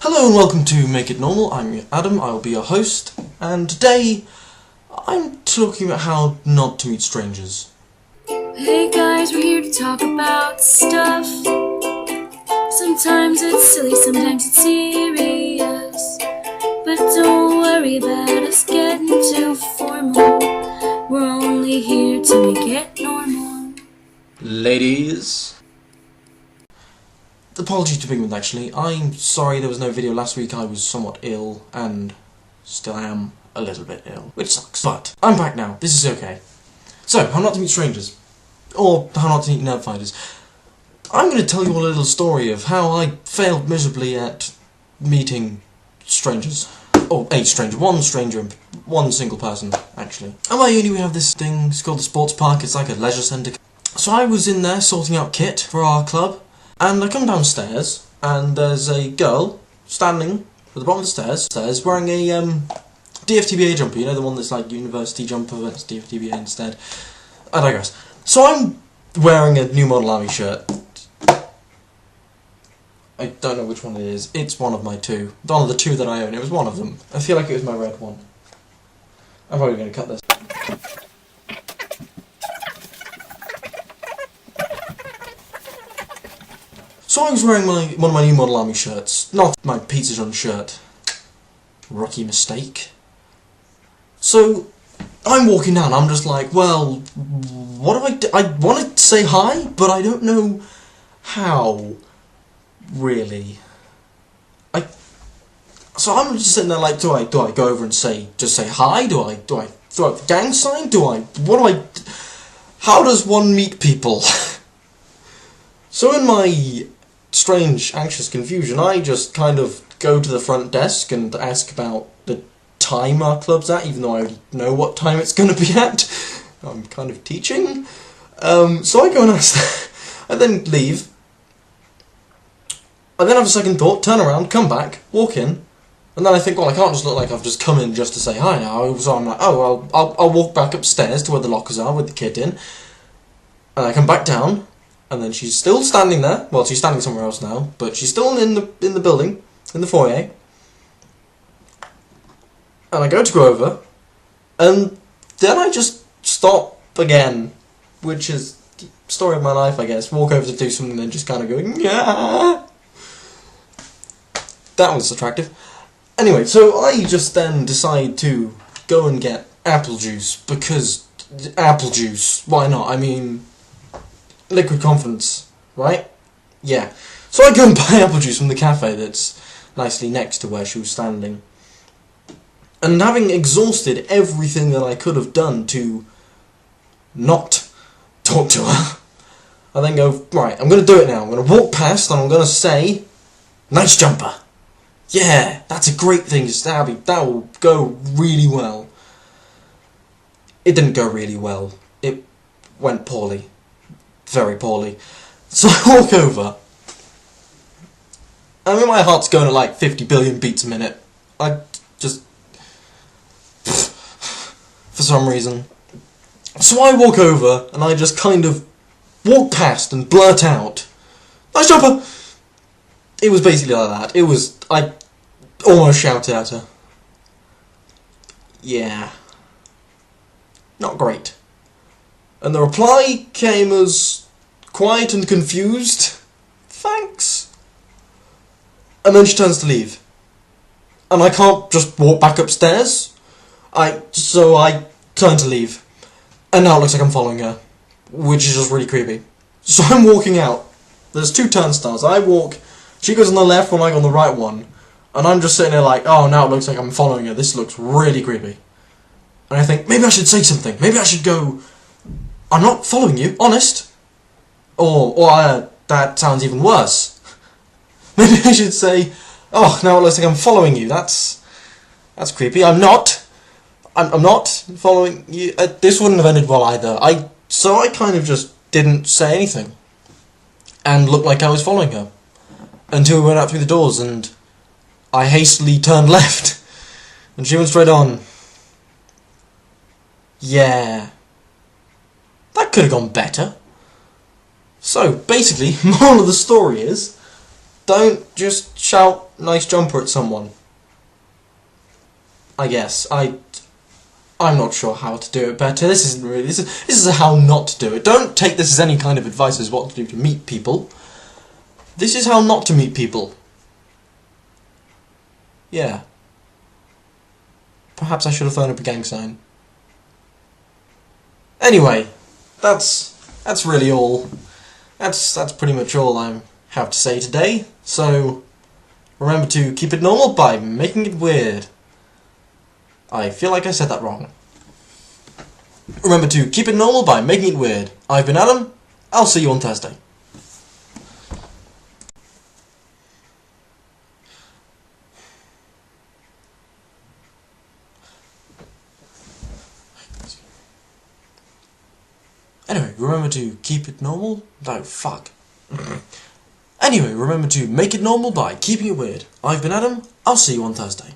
Hello and welcome to Make It Normal. I'm Adam, I will be your host, and today I'm talking about how not to meet strangers. Hey guys, we're here to talk about stuff. Sometimes it's silly, sometimes it's serious. But don't worry about us getting too formal. We're only here to make it normal. Ladies. Apologies to begin with, actually. I'm sorry there was no video last week. I was somewhat ill, and still am a little bit ill, which sucks. But I'm back now. This is okay. So, how not to meet strangers. Or how not to meet nerd fighters. I'm going to tell you a little story of how I failed miserably at meeting strangers. Or a stranger. One stranger, one single person, actually. At my uni we have this thing, it's called the sports park. It's like a leisure centre. So I was in there sorting out kit for our club. And I come downstairs, and there's a girl standing at the bottom of the stairs wearing a DFTBA jumper, you know, the one that's like university jumper, but it's DFTBA instead. I digress. So I'm wearing a New Model Army shirt. I don't know which one it is. It's one of my two. One of the two that I own. It was one of them. I feel like it was my red one. I'm probably going to cut this. So I was wearing one of my New Model Army shirts, not my Pizza John shirt. Rookie mistake. So I'm walking down, I'm just like, well, what do I do? I want to say hi, but I don't know how, really. So I'm just sitting there like, do I go over and just say hi? Do I throw out the gang sign? How does one meet people? So in my strange, anxious confusion, I just kind of go to the front desk and ask about the time our club's at, even though I already know what time it's going to be at. I'm kind of teaching. So I go and ask, I then leave. I then have a second thought, turn around, come back, walk in, and then I think, well, I can't just look like I've just come in just to say hi now. So I'm like, oh, well, I'll walk back upstairs to where the lockers are with the kid in. And I come back down. And then she's still standing there. Well, she's standing somewhere else now, but she's still in the building, in the foyer. And I go over, and then I just stop again, which is the story of my life, I guess. Walk over to do something, and then just kind of go, yeah. That was attractive. Anyway, so I just then decide to go and get apple juice, because apple juice, why not? I mean, liquid confidence, right? Yeah. So I go and buy apple juice from the cafe that's nicely next to where she was standing. And having exhausted everything that I could have done to not talk to her, I then go, right, I'm going to do it now. I'm going to walk past and I'm going to say, nice jumper. Yeah, that's a great thing to say. That will go really well. It didn't go really well. It went poorly. Very poorly. So I walk over. I mean, my heart's going at like 50 billion beats a minute. I just... for some reason. So I walk over, and I just kind of walk past and blurt out, nice jumper! It was basically like that. It was... I almost shouted at her. Yeah. Not great. And the reply came as quiet and confused, thanks. And then she turns to leave. And I can't just walk back upstairs. So I turn to leave. And now it looks like I'm following her, which is just really creepy. So I'm walking out. There's two turnstiles. I walk, she goes on the left one, I go on the right one. And I'm just sitting there like, oh, now it looks like I'm following her. This looks really creepy. And I think, maybe I should say something. Maybe I should go, I'm not following you, honest. Or that sounds even worse. Maybe I should say, oh, now it looks like I'm following you. That's creepy. I'm not following you. This wouldn't have ended well either. So I kind of just didn't say anything. And looked like I was following her. Until we went out through the doors and I hastily turned left. And she went straight on. Yeah. That could have gone better. So, basically, moral of the story is, don't just shout nice jumper at someone. I guess. I'm not sure how to do it better. This isn't really... This is how not to do it. Don't take this as any kind of advice as what to do to meet people. This is how not to meet people. Yeah. Perhaps I should have thrown up a gang sign. Anyway, that's really all. That's pretty much all I have to say today. So, remember to keep it normal by making it weird. I feel like I said that wrong. Remember to keep it normal by making it weird. I've been Adam. I'll see you on Thursday. Anyway, remember to keep it normal? No, fuck. Anyway, remember to make it normal by keeping it weird. I've been Adam. I'll see you on Thursday.